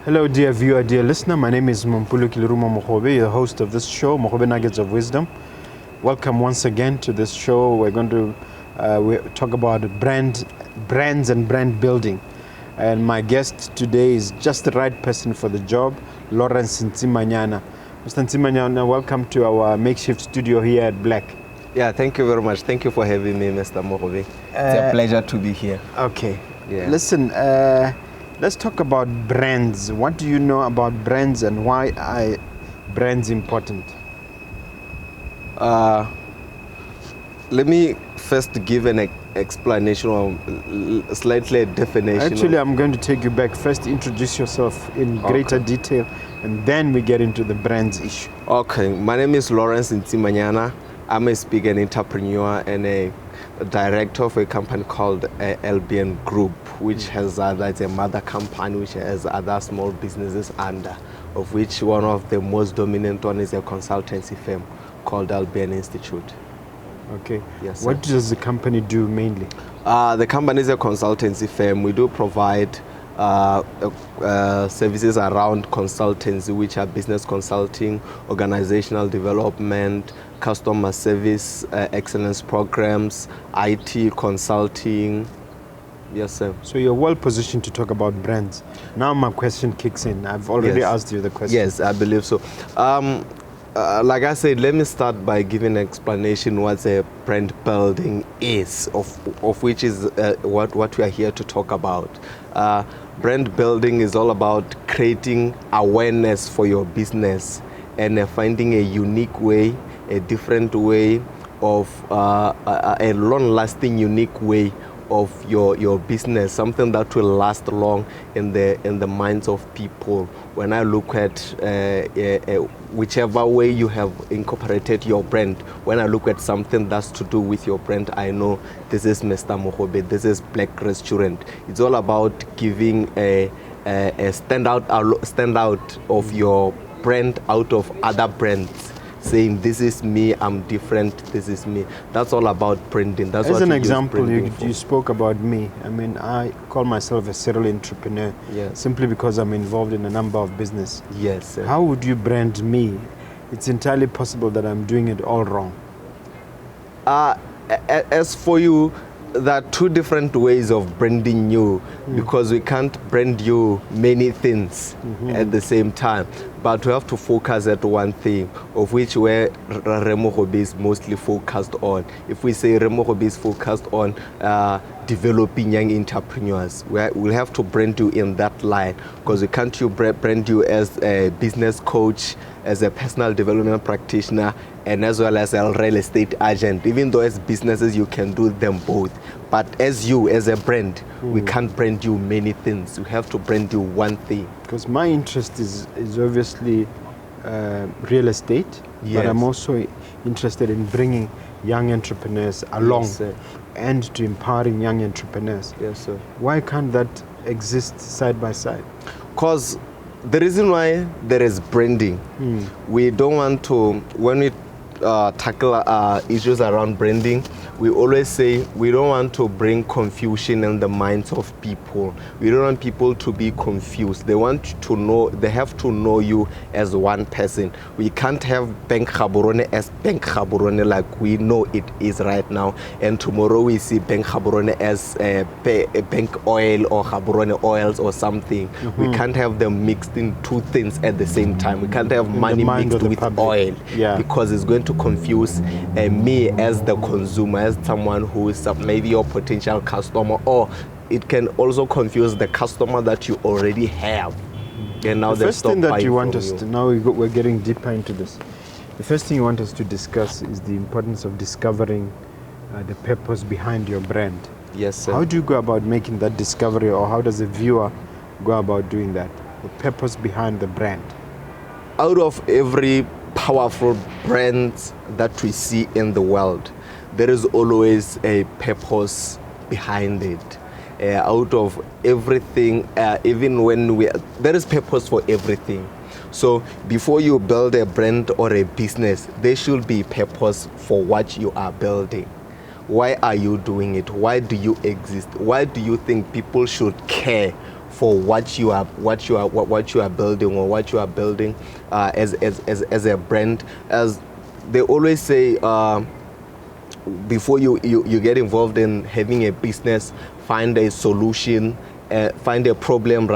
Hello, dear viewer, dear listener. My name is Mompoloki Lerumo Mogobe, the host of this show, Mogobe Nuggets of Wisdom. Welcome once again to this show. We're going to talk about brands and brand building. And my guest today is just the right person for the job, Lawrence Ntsimanyana. Mr. Ntsimanyana, welcome to our makeshift studio here at Black. Yeah, thank you very much. Thank you for having me, Mr. Mogobe. It's a pleasure to be here. Okay. Yeah. Listen, let's talk about brands. What do you know about brands and why are brands important? Let me first give an explanation or slightly a definition. Actually, I'm going to take you back. First, introduce yourself in greater detail, and then we get into the brands issue. Okay, my name is Lawrence Ntsimanyana. I'm a speaker and entrepreneur and a director of a company called LBN Group, which has that's a mother company which has other small businesses under, of which one of the most dominant one is a consultancy firm called LBN Institute. Okay. Yes. What does the company do mainly? The company is a consultancy firm. We do provide services around consultancy, which are business consulting, organizational development, customer service excellence programs, IT consulting. Yes, sir. So you're well positioned to talk about brands. Now my question kicks in. I've already asked you the question. Yes, I believe so. Like I said, let me start by giving an explanation what a brand building is, of which is what we are here to talk about. Brand building is all about creating awareness for your business and finding a unique way, a different way of a long-lasting, unique way of your business, something that will last long in the minds of people. When I look at whichever way you have incorporated your brand, when I look at something that's to do with your brand, I know this is Mr. Mogobe, this is Black Restaurant. It's all about giving a standout of your brand out of other brands, saying this is me, I'm different, this is me. That's all about branding. That's As what an example, you you spoke about me. I mean, I call myself a serial entrepreneur, simply because I'm involved in a number of business. Yes, sir. How would you brand me? It's entirely possible that I'm doing it all wrong. As for you, there are two different ways of branding you, because we can't brand you many things at the same time. But we have to focus at one thing, of which where Mogobe is mostly focused on. If we say Mogobe is focused on developing young entrepreneurs, we'll have to brand you in that line, because we can't brand you as a business coach, as a personal development practitioner, and as well as a real estate agent. Even though as businesses you can do them both, but as a brand, we can't brand you many things. We have to brand you one thing. Because my interest is obviously real estate, but I'm also interested in bringing young entrepreneurs along and to empowering young entrepreneurs. Yes, sir. Why can't that exist side by side? Because the reason why there is branding, we don't want to, when we tackle issues around branding, we always say we don't want to bring confusion in the minds of people. We don't want people to be confused. They want to know, they have to know you as one person. We can't have Bank Gaborone as Bank Gaborone like we know it is right now, and tomorrow we see Bank Gaborone as Bank Oil or Gaborone Oils or something. We can't have them mixed in two things at the same time. We can't have money mixed with oil, because it's going to confuse me as the consumer, as someone who is maybe your potential customer, or it can also confuse the customer that you already have. And now the first thing that you want us to, now we're getting deeper into this. The first thing you want us to discuss is the importance of discovering the purpose behind your brand. Yes, sir. How do you go about making that discovery, or how does a viewer go about doing that? The purpose behind the brand. Out of every powerful brands that we see in the world, there is always a purpose behind it. Out of everything, even when there is purpose for everything. So before you build a brand or a business, there should be purpose for what you are building. Why are you doing it? Why do you exist? Why do you think people should care for what you are building, or what you are building as a brand? As they always say, before you get involved in having a business, find a solution, find a problem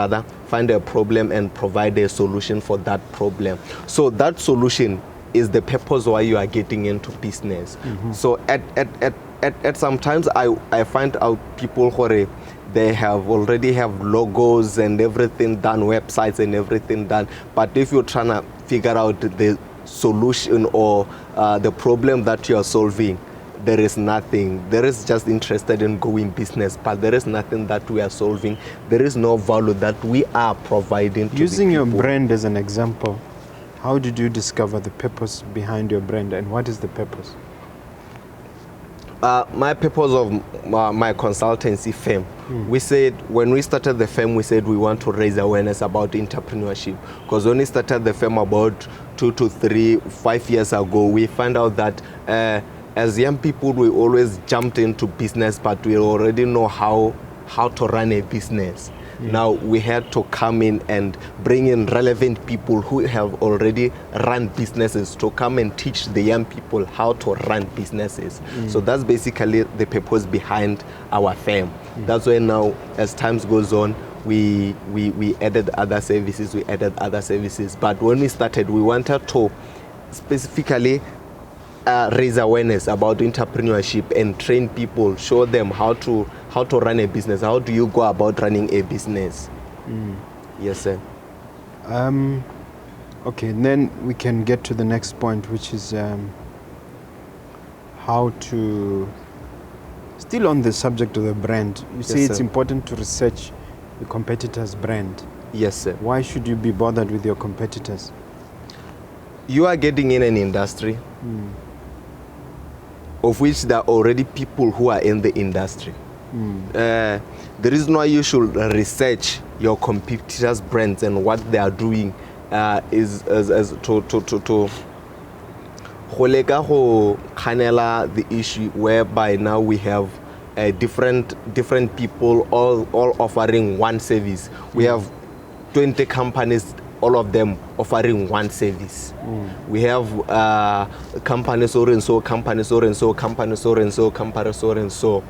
and provide a solution for that problem. So that solution is the purpose why you are getting into business. So at sometimes I find out people who they already have logos and everything done, websites and everything done, but if you're trying to figure out the solution or the problem that you are solving, there is nothing. There is just interested in going business, but there is nothing that we are solving. There is no value that we are providing to Using the your people. brand as an example, how did you discover the purpose behind your brand, and what is the purpose? My purpose of my consultancy firm, we said, when we started the firm, we said we want to raise awareness about entrepreneurship. Because when we started the firm about 2 to 3, 5 years ago, we found out that as young people, we always jumped into business, but we already know how to run a business. Now we had to come in and bring in relevant people who have already run businesses to come and teach the young people how to run businesses. So that's basically the purpose behind our firm. That's why now, as time goes on, we added other services. But when we started, we wanted to specifically raise awareness about entrepreneurship and train people, show them how to run a business. How do you go about running a business? Yes, sir. Okay, and then we can get to the next point, which is how to, still on the subject of the brand, you say it's important to research the competitor's brand. Yes, sir. Why should you be bothered with your competitors? You are getting in an industry of which there are already people who are in the industry. The reason why you should research your competitors' brands and what they are doing is to channel the issue whereby now we have different people all offering one service. We have 20 companies, all of them offering one service. We have companies so and so, companies so and so, companies so and so, companies so and so.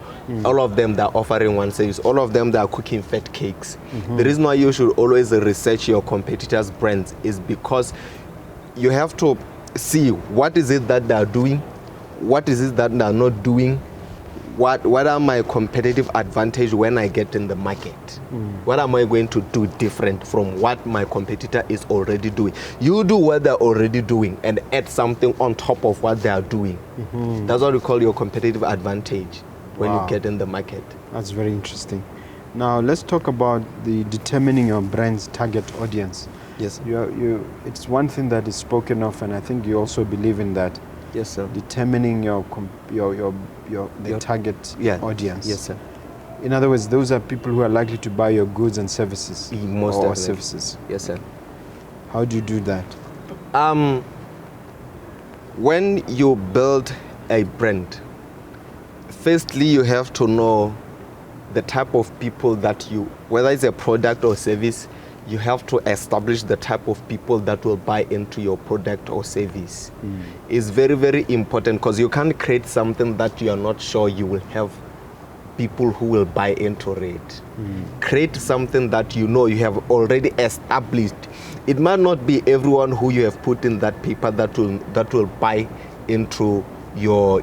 All of them that are offering one service. All of them that are cooking fat cakes. The reason why you should always research your competitors' brands is because you have to see what is it that they are doing, what is it that they are not doing. What are my competitive advantage when I get in the market? What am I going to do different from what my competitor is already doing? You do what they're already doing and add something on top of what they are doing. That's what we call your competitive advantage when you get in the market. That's very interesting. Now let's talk about the determining your brand's target audience. Yes. It's one thing that is spoken of, and I think you also believe in that. Yes, sir. Determining your target audience. Yes, sir. In other words, those are people who are likely to buy your goods and services. Most services. Yes, sir. How do you do that? When you build a brand, firstly you have to know the type of people that whether it's a product or service, you have to establish the type of people that will buy into your product or service. It's very, very important, because you can't create something that you are not sure you will have people who will buy into it. Create something that you know you have already established. It might not be everyone who you have put in that paper that will buy into your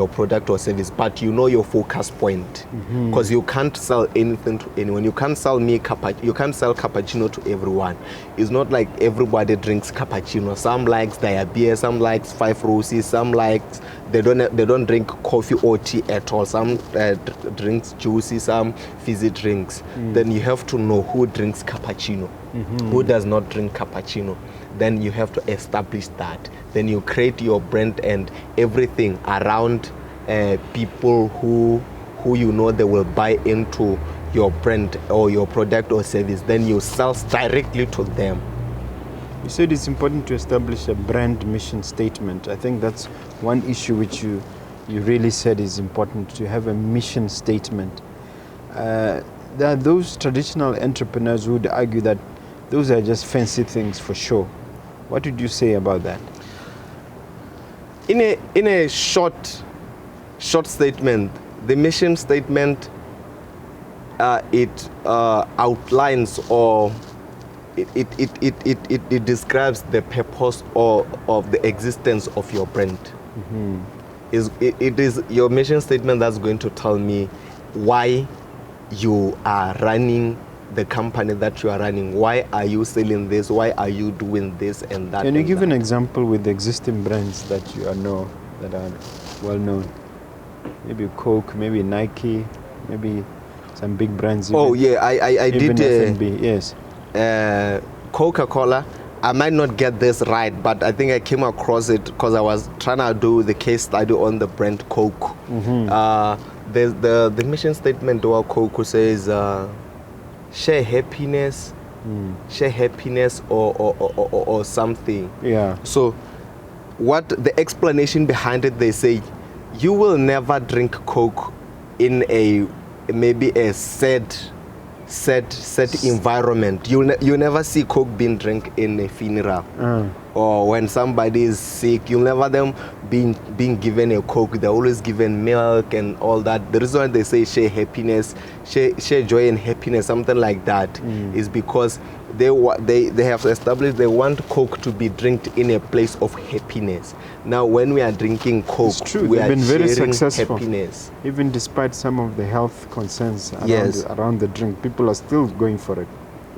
product or service, but you know your focus point, because you can't sell anything to anyone. You can't sell you can't sell cappuccino to everyone. It's not like everybody drinks cappuccino. Some likes their beer, some likes 5 roses, some likes they don't drink coffee or tea at all. Some drinks juicy, some fizzy drinks. Then you have to know who drinks cappuccino, who does not drink cappuccino. Then you have to establish that. Then you create your brand and everything around people who you know they will buy into your brand or your product or service. Then you sell directly to them. You said it's important to establish a brand mission statement. I think that's one issue which you really said is important, to have a mission statement. There are those traditional entrepreneurs who would argue that those are just fancy things for sure. What would you say about that? In a short statement, the mission statement it outlines, or it describes the purpose of the existence of your brand. Mm-hmm. It is your mission statement that's going to tell me why you are running the company that you are running. Why are you selling this? Why are you doing this and that? Can you give an example with the existing brands that you know that are well known? Maybe Coke, maybe Nike, maybe some big brands. Oh yeah, I even did. F&B, yes. Coca-Cola. I might not get this right, but I think I came across it because I was trying to do the case study on the brand Coke. Mm-hmm. The mission statement of Coke says, share happiness, or something. Yeah. So what the explanation behind it, they say, you will never drink Coke in maybe a sad environment. You never see Coke being drunk in a funeral, or when somebody is sick. You'll never them being given a Coke. They're always given milk and all that. The reason why they say share happiness, share joy and happiness, something like that, is because they have established they want Coke to be drinked in a place of happiness. Now, when we are drinking Coke, we They've are been very sharing successful. happiness. Even despite some of the health concerns Yes. around the drink, people are still going for it.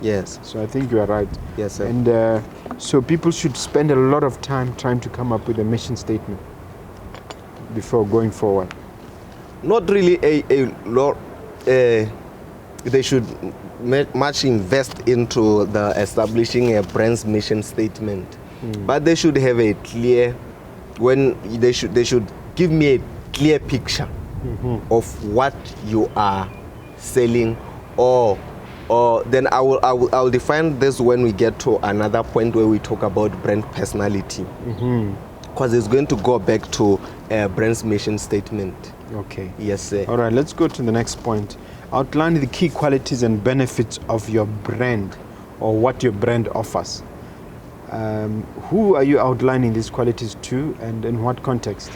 Yes. So I think you are right. Yes, sir. And so people should spend a lot of time trying to come up with a mission statement before going forward. Not really a lot. They should much invest into the establishing a brand's mission statement, but they should have a clear. They should give me a clear picture of what you are selling, or then I'll define this when we get to another point where we talk about brand personality, because it's going to go back to a brand's mission statement. Okay. Yes, sir. All right, let's go to the next point. Outline the key qualities and benefits of your brand, or what your brand offers. Who are you outlining these qualities to, and in what context?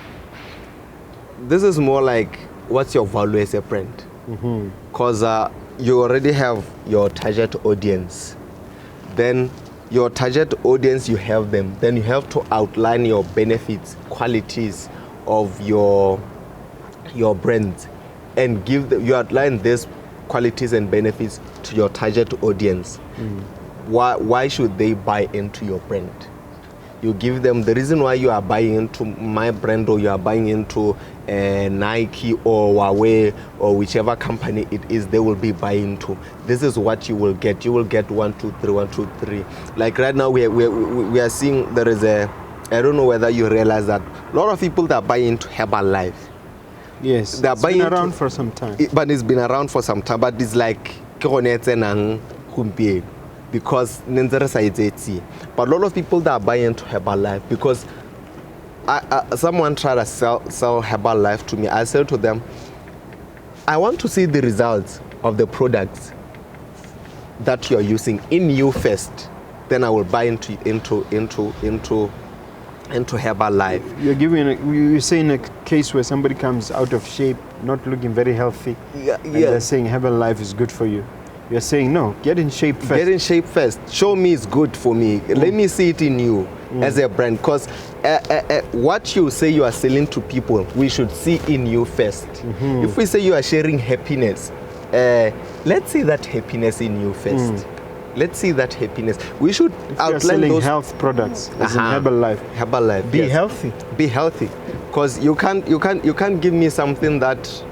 This is more like, what's your value as a brand? Because you already have your target audience. Then your target audience, you have them. Then you have to outline your benefits, qualities of your brand, and you outline these qualities and benefits to your target audience. Why should they buy into your brand? You give them the reason why you are buying into my brand, or you are buying into Nike or Huawei or whichever company it is they will be buying into. This is what you will get. You will get 1, 2, 3, 1, 2, 3. Like right now we are seeing there is I don't know whether you realize that a lot of people that are buying into Herbalife. Yes, they are it's been buying around for some time. But it's been around for some time. But it's like because but a lot of people that are buying into Herbalife, because someone tried to sell Herbalife to me. I said to them, I want to see the results of the products that you are using in you first. Then I will buy into Herbalife. You're saying a case where somebody comes out of shape, not looking very healthy, and they're saying Herbalife is good for you. You're saying no, get in shape first. Get in shape first. Show me it's good for me. Let me see it in you as a brand. Because what you say you are selling to people, we should see in you first. If we say you are sharing happiness, let's see that happiness in you first. Let's see that happiness. We should outline selling those health products, as in Herbalife. Herbalife. Be healthy. Be healthy. Because you can't give me something that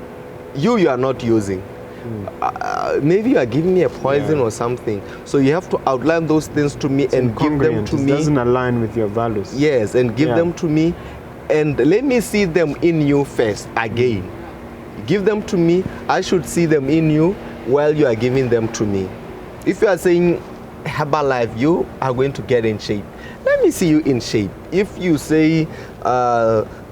you are not using. Maybe you are giving me a poison or something. So you have to outline those things to me and give them to me. It doesn't align with your values. Yes, and give them to me, and let me see them in you first again. Give them to me. I should see them in you while you are giving them to me. If you are saying Herbalife, you are going to get in shape. Let me see you in shape. If you say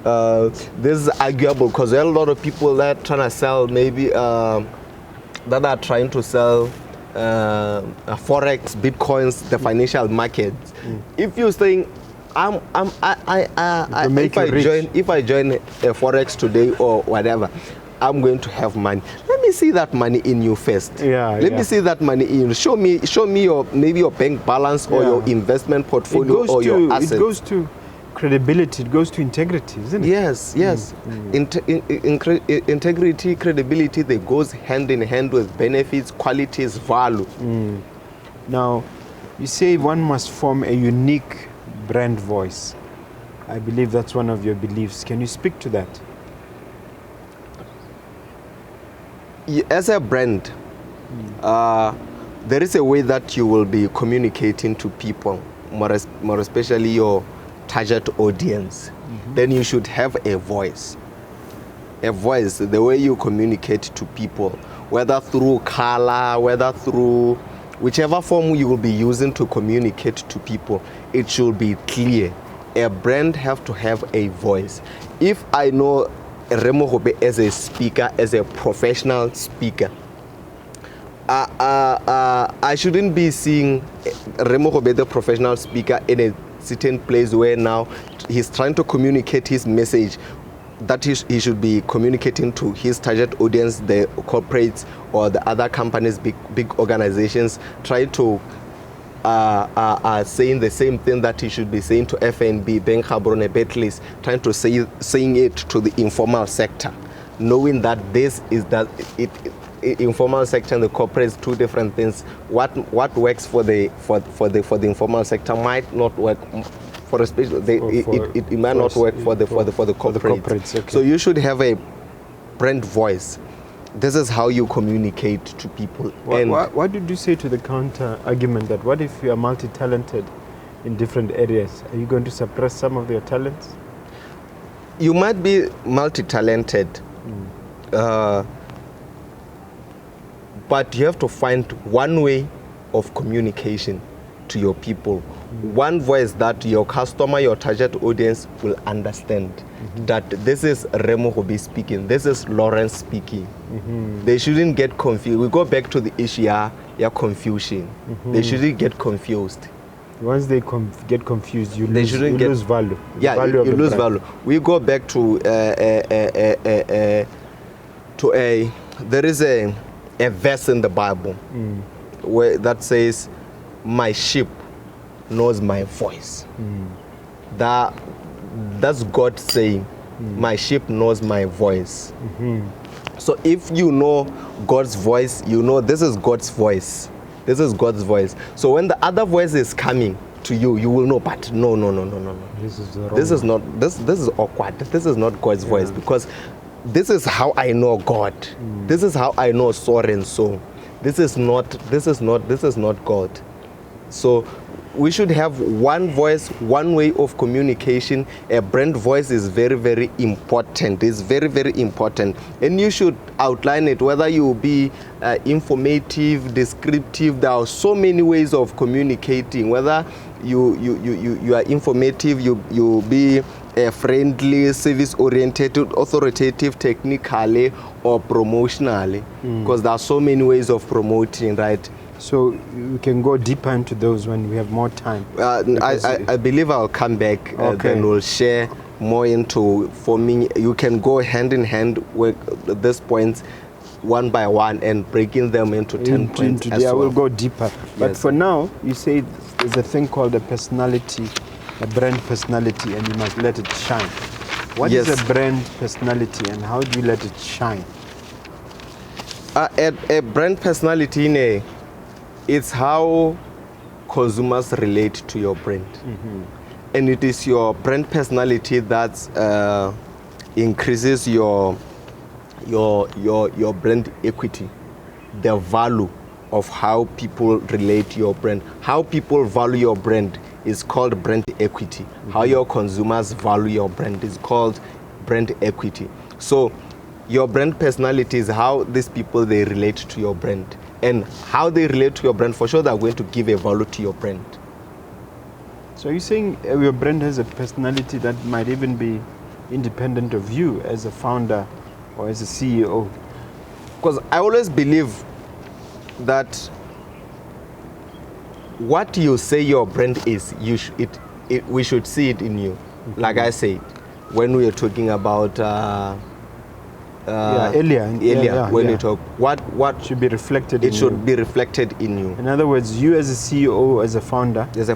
this is arguable because there are a lot of people that are trying to sell maybe that are trying to sell forex, bitcoins, the financial markets. If you're saying if I join a forex today or whatever, I'm going to have money. Let me see that money in you first. Let me see that money in you. Show me your maybe your bank balance or your investment portfolio or your assets. It goes to credibility. It goes to integrity, isn't it? Yes. Integrity, credibility, they goes hand in hand with benefits, qualities, value. Now, you say one must form a unique brand voice. I believe that's one of your beliefs. Can you speak to that? As a brand, there is a way that you will be communicating to people, more especially your target audience. Then you should have a voice. A voice, the way you communicate to people, whether through color, whether through whichever form you will be using to communicate to people, it should be clear. A brand have to have a voice. If I know Mogobe as a speaker, as a professional speaker, I shouldn't be seeing Mogobe, the professional speaker, in a certain place where now he's trying to communicate his message that he should be communicating to his target audience, the corporates or the other companies, big organizations, try to saying the same thing that he should be saying to FNB, Bank Habrone, Betlis, trying to saying it to the informal sector, knowing that this is that informal sector and the corporates, two different things. What works for the informal sector might not work for a special. It might not work for the corporates. Okay. So you should have a brand voice. This is how you communicate to people. What did you say to the counter argument that what if you are multi-talented in different areas? Are you going to suppress some of your talents? You might be multi-talented, but you have to find one way of communication to your people. One voice that your customer, your target audience will understand. That this is Mogobe speaking, this is Lawrence speaking. They shouldn't get confused. We go back to the issue, confusion. They shouldn't get confused. Once they get confused, you lose value. You lose value. We go back to there is a verse in the Bible where that says, "My sheep knows my voice." That's God saying, "My sheep knows my voice." So if you know God's voice, you know this is God's voice. This is God's voice. So when the other voice is coming to you, you will know, but no. This is wrong. This is awkward. This is not God's voice, because this is how I know God. This is how I know so and so. This is not God. So we should have one voice, one way of communication. A brand voice is very, very important. It's very, very important. And you should outline it, whether you be informative, descriptive. There are so many ways of communicating, whether you are informative, you be friendly, service-oriented, authoritative, technically, or promotionally. Because there are so many ways of promoting, right? So we can go deeper into those when we have more time. I believe I'll come back. Then we'll share more into forming. You can go hand in hand with these points one by one and breaking them into 10 points. I will go deeper. But for now, you say there's a thing called a personality, a brand personality, and you must let it shine. What is a brand personality, and how do you let it shine? A brand personality, it's how consumers relate to your brand. And it is your brand personality that increases your brand equity, the value of how people relate to your brand. How people value your brand is called brand equity. How your consumers value your brand is called brand equity. So your brand personality is how these people, they relate to your brand. and how they relate to your brand, for sure they're going to give a value to your brand. So you're saying your brand has a personality that might even be independent of you as a founder or as a CEO? Because I always believe that what you say your brand is, we should see it in you. Like I said, when we were talking about earlier when you talk, what should be reflected. It should be reflected in you. In other words, you as a CEO, as a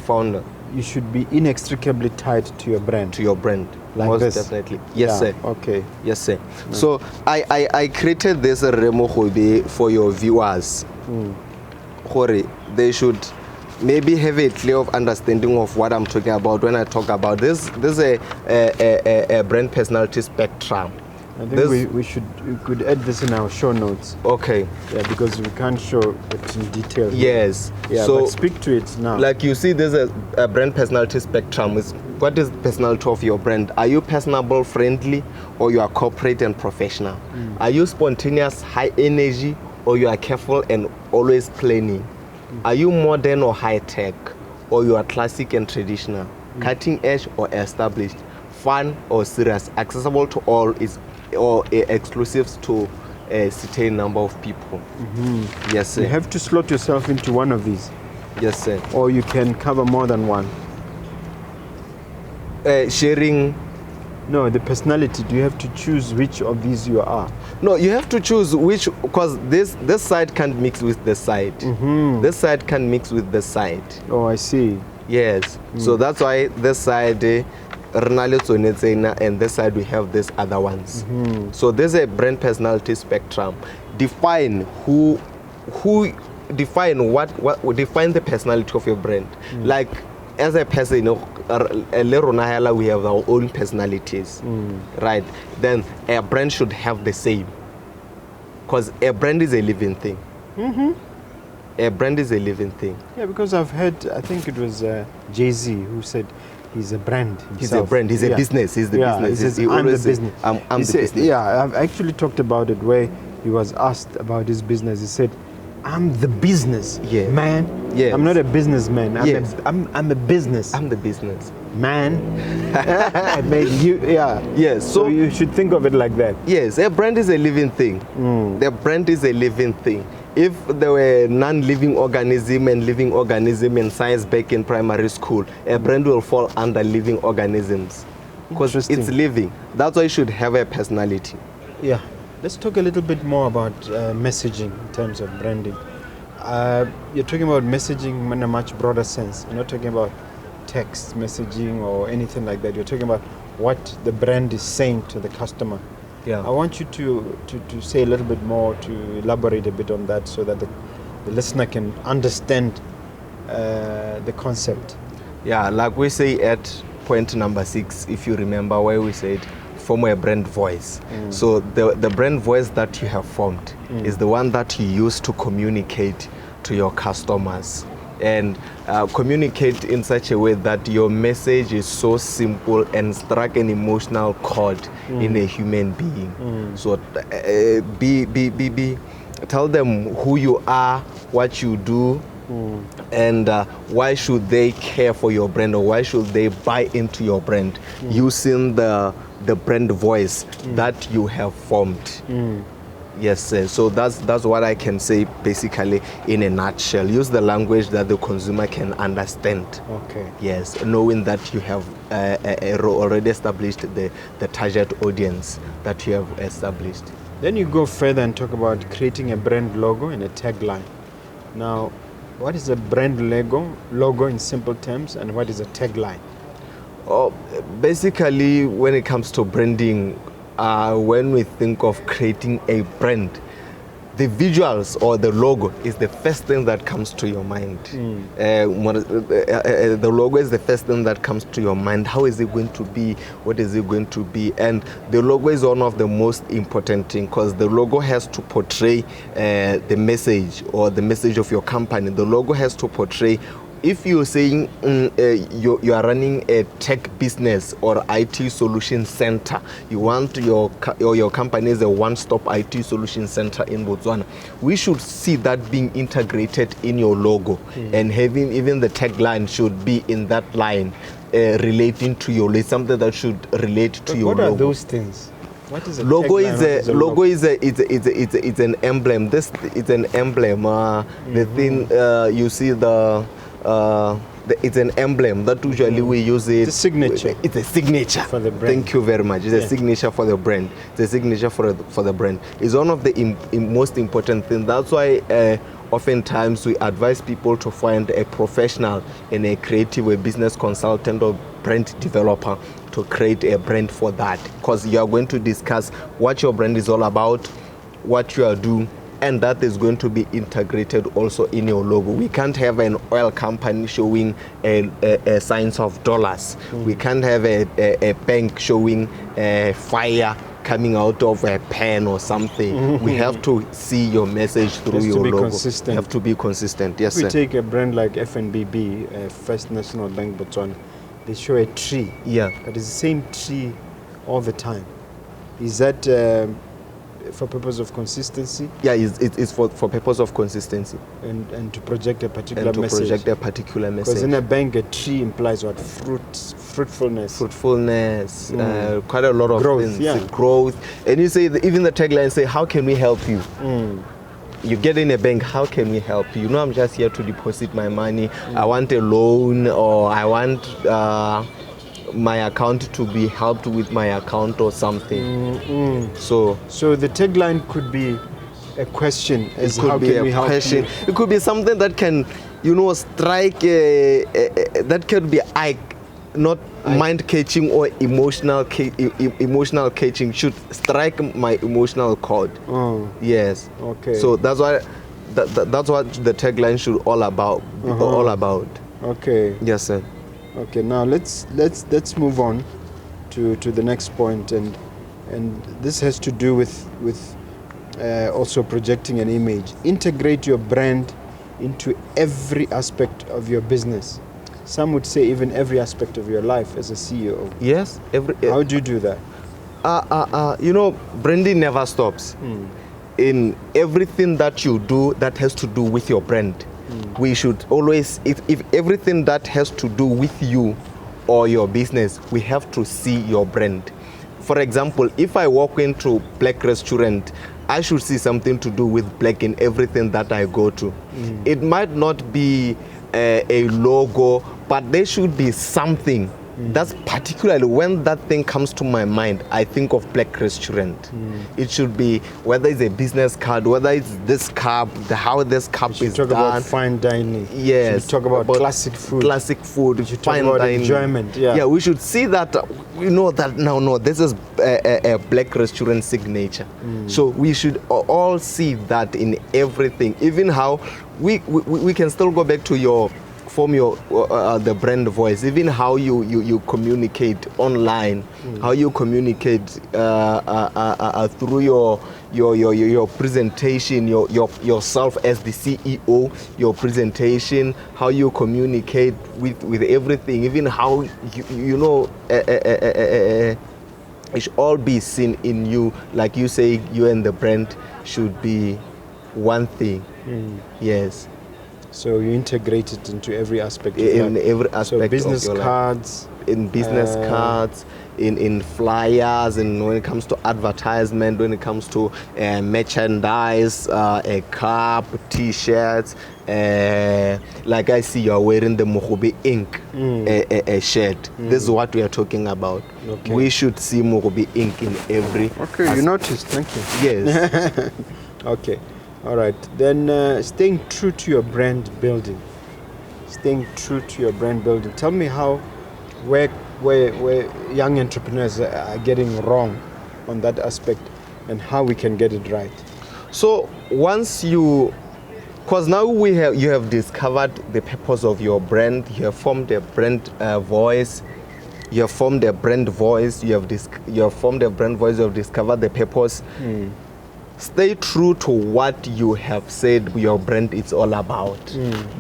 founder, you should be inextricably tied to your brand. To your brand, like most this. definitely. Yes, sir. Okay. Yes, sir. Mm. So I created this Mogobe for your viewers. They should maybe have a clear understanding of what I'm talking about when I talk about this. This is a brand personality spectrum. I think we could add this in our show notes. Okay. Yeah, because we can't show it in detail. Yes. Yeah, so but speak to it now. Like you see, there's a brand personality spectrum. What is the personality of your brand? Are you personable, friendly, or you are corporate and professional? Are you spontaneous, high energy, or you are careful and always planning? Are you modern or high tech, or you are classic and traditional? Cutting edge or established? Fun or serious? Accessible to all or exclusive to a certain number of people. Yes, sir. You have to slot yourself into one of these. Yes, sir. Or you can cover more than one. Sharing. No, the personality. Do you have to choose which of these you are? No, you have to choose which, because this side can't mix with this side. This side can mix with this side. Oh, I see. Yes. So that's why this side. And this side we have these other ones. So there's a brand personality spectrum. Define define the personality of your brand. Like as a person, we have our own personalities, right? Then a brand should have the same, because a brand is a living thing. A brand is a living thing. Yeah, because I've heard, I think it was Jay-Z who said, he's a brand himself. He's a brand. He's a business. He's the business. He says, I'm the business. I'm the business. Yeah, I've actually talked about it where he was asked about his business. He said, I'm the business man. Yes. I'm not a businessman. I'm a business. I'm the business man. I made you. Yeah. Yes. So you should think of it like that. Yes. A brand is a living thing. The brand is a living thing. If there were non-living organism and living organism in science back in primary school, a brand will fall under living organisms because it's living. That's why it should have a personality. Yeah. Let's talk a little bit more about messaging in terms of branding. You're talking about messaging in a much broader sense. You're not talking about text messaging or anything like that. You're talking about what the brand is saying to the customer. Yeah. I want you to say a little bit more, to elaborate a bit on that so that the listener can understand the concept. Yeah, like we say at point number 6, if you remember, where we said form a brand voice. So the brand voice that you have formed is the one that you use to communicate to your customers and communicate in such a way that your message is so simple and strike an emotional chord in a human being. So tell them who you are, what you do, and why should they care for your brand, or why should they buy into your brand using the brand voice that you have formed. Yes, sir. So that's what I can say basically in a nutshell. Use the language that the consumer can understand. Okay. Yes, knowing that you have already established the target audience that you have established. Then you go further and talk about creating a brand logo and a tagline. Now, what is a brand logo in simple terms, and what is a tagline? Basically, when it comes to branding, when we think of creating a brand, the visuals or the logo is the first thing that comes to your mind. The logo is the first thing that comes to your mind. How is it going to be? What is it going to be? And the logo is one of the most important things, because the logo has to portray the message or the message of your company. The logo has to portray if you're saying you are running a tech business or IT solution center, you want your company is a one-stop IT solution center in Botswana, we should see that being integrated in your logo, and having even the tagline should be in that line, relating to your logo, something that should relate to your logo. What are those things? What is a logo? Tagline? It's an emblem. It's an emblem. The thing you see it's an emblem that usually we use it. It's a signature. It's a signature for the brand. Thank you very much. It's a signature for the brand. It's a signature for the brand. It's one of the most important things. That's why oftentimes we advise people to find a professional and a creative, a business consultant or brand developer to create a brand for that, because you are going to discuss what your brand is all about, what you are doing, and that is going to be integrated also in your logo. We can't have an oil company showing a signs of dollars. We can't have a bank showing fire coming out of a pen or something. We have to see your message through your logo. Consistent. You have to be consistent. Yes, if we sir. take a brand like FNBB, First National Bank Botswana, they show a tree. Yeah. But it's the same tree all the time. Is that for purpose of consistency? Yeah, it's for purpose of consistency. And to project a particular message. Project a particular message. Because in a bank, a tree implies what? Fruitfulness. Fruitfulness, quite a lot of growth, things. Yeah. Growth. And you say, even the tagline say, how can we help you? You get in a bank, how can we help you? You know, I'm just here to deposit my money. I want a loan, or I want my account to be helped with my account or something. So the tagline could be a question. It could be a question. It could be something that can, strike. That could be not mind-catching or emotional catching. Should strike my emotional chord. Yes. Okay. So that's why that's what the tagline should all about. All about. Okay. Yes, sir. Okay. Now let's move on to the next point, and this has to do with also projecting an image. Integrate your brand into every aspect of your business. Some would say even every aspect of your life as a CEO. Yes. How do you do that? Branding never stops. In everything that you do that has to do with your brand, we should always, if everything that has to do with you or your business, we have to see your brand. For example, if I walk into Black restaurant, I should see something to do with Black in everything that I go to. It might not be a logo, but there should be something. That's particularly when that thing comes to my mind, I think of Black restaurant. It should be, whether it's a business card, whether it's this cup, how this cup is done. Talk about fine dining. Yes. Talk about classic food. Classic food. Fine talk about dining. Enjoyment. Yeah. We should see that. We know that now. No, this is a Black restaurant signature. So we should all see that in everything. Even how we can still go back to form your the brand voice, even how you communicate online, how you communicate through your presentation, yourself as the CEO, your presentation, how you communicate with everything, even how it should all be seen in you. Like you say, you and the brand should be one thing. Yes. So you integrate it into every aspect of in life. every aspect so business of your cards, life. In business cards, in flyers, and when it comes to advertisement, when it comes to merchandise, a cup, T-shirts. Like I see you are wearing the Mogobe Ink a shirt. This is what we are talking about. Okay. We should see Mogobe Ink in every. Okay, you noticed. Thank you. Yes. Okay. All right. Then staying true to your brand building. Tell me where young entrepreneurs are getting wrong on that aspect, and how we can get it right. So once because now you have discovered the purpose of your brand, you have formed a brand voice. You have formed a brand voice. You have formed a brand voice. You have discovered the purpose. stay true to what you have said your brand is all about.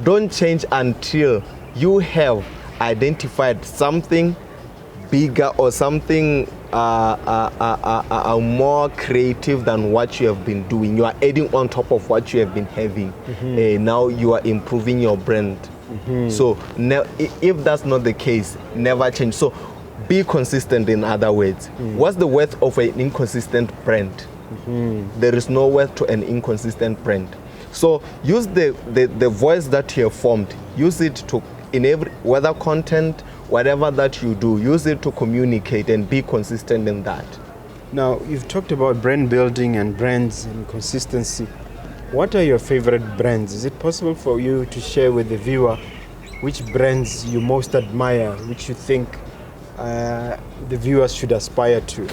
Don't change until you have identified something bigger or something more creative than what you have been doing. You are adding on top of what you have been having. Now you are improving your brand. So if that's not the case, never change. So be consistent, in other words. What's the worth of an inconsistent brand? There is no worth to an inconsistent brand. So use the voice that you have formed. Use it to, in every, whether content, whatever that you do, use it to communicate and be consistent in that. Now, you've talked about brand building and brands and consistency. What are your favorite brands? Is it possible for you to share with the viewer which brands you most admire, which you think the viewers should aspire to?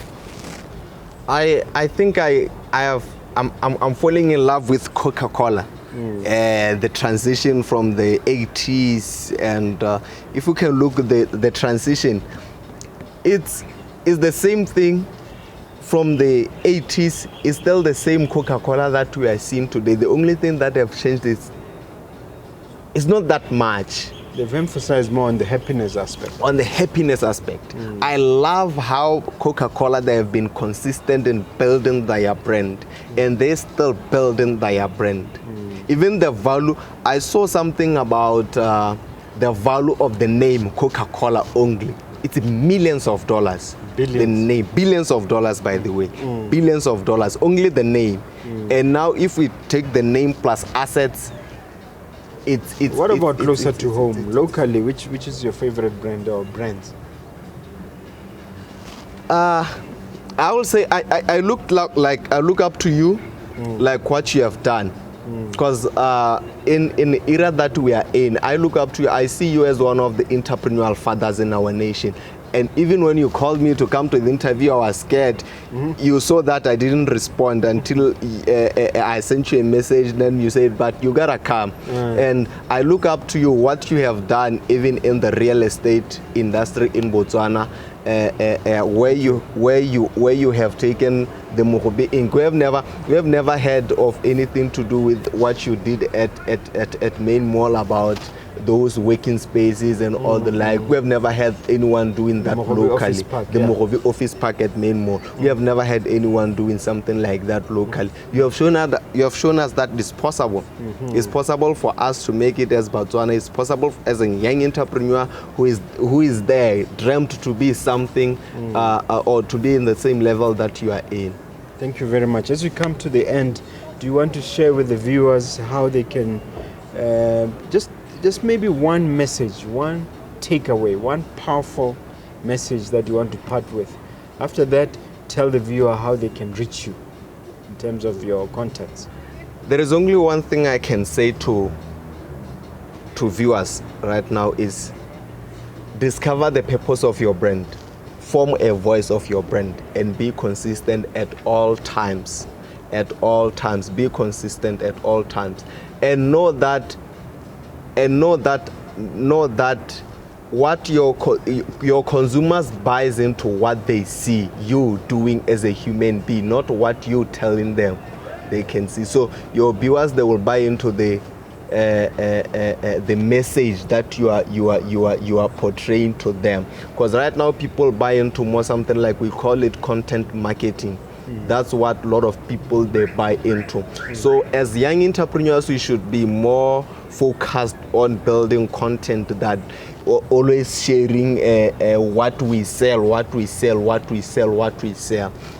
I think I'm falling in love with Coca-Cola. The transition from the 80s, and if you can look at the transition, it's the same thing from the 80s. It's still the same Coca-Cola that we are seeing today. The only thing that have changed is it's not that much. They've emphasized more on the happiness aspect. On the happiness aspect. I love how Coca-Cola, they have been consistent in building their brand, and they're still building their brand. Even the value, I saw something about the value of the name Coca-Cola only. It's millions of dollars. Billions. The name, billions of dollars, by the way. Billions of dollars, only the name. And now if we take the name plus assets, what about closer to home, locally? Which is your favorite brand or brands? I will say I look up to you, like what you have done. Because in the era that we are in, I look up to you. I see you as one of the entrepreneurial fathers in our nation. And even when you called me to come to the interview, I was scared. You saw that I didn't respond until I sent you a message. Then you said, but you gotta come. And I look up to you, what you have done, even in the real estate industry in Botswana, where you have taken the Mogobe Inc. We have never heard of anything to do with what you did at Main Mall about those working spaces and all the like. We have never had anyone doing that locally. The Mogobe Office Park at Main Mall. We have never had anyone doing something like that locally. You have shown us that it's possible. It's possible for us to make it as Botswana. It's possible as a young entrepreneur who is there, dreamt to be something or to be in the same level that you are in. Thank you very much. As we come to the end, do you want to share with the viewers how they can just maybe one message, one takeaway, one powerful message that you want to part with? After that, tell the viewer how they can reach you in terms of your contacts. There is only one thing I can say to viewers right now is discover the purpose of your brand, form a voice of your brand, and be consistent at all times. At all times, be consistent at all times, and know that what your consumers buys into what they see you doing as a human being, not what you telling them they can see. So your viewers, they will buy into the message that you are portraying to them. Because right now people buy into more something like, we call it content marketing. That's what a lot of people they buy into. So as young entrepreneurs, we should be more focused on building content that always sharing what we sell.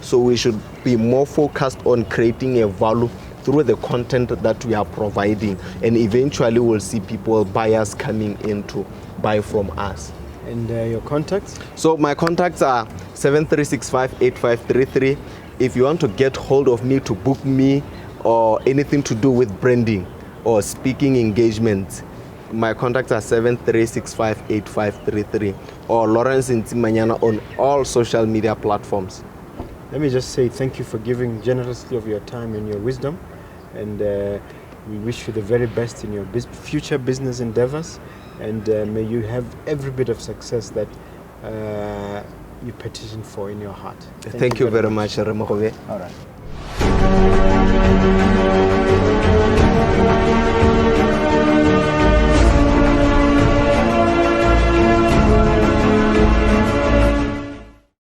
So we should be more focused on creating a value through the content that we are providing, and eventually we'll see people, buyers coming in to buy from us. And your contacts? So my contacts are 73658533. If you want to get hold of me to book me or anything to do with branding or speaking engagements, my contacts are 73658533 or Lawrence Ntsimanyana on all social media platforms. Let me just say thank you for giving generously of your time and your wisdom, and we wish you the very best in your future business endeavors, and may you have every bit of success that you petition for in your heart. Thank you very much, Mogobe. All right.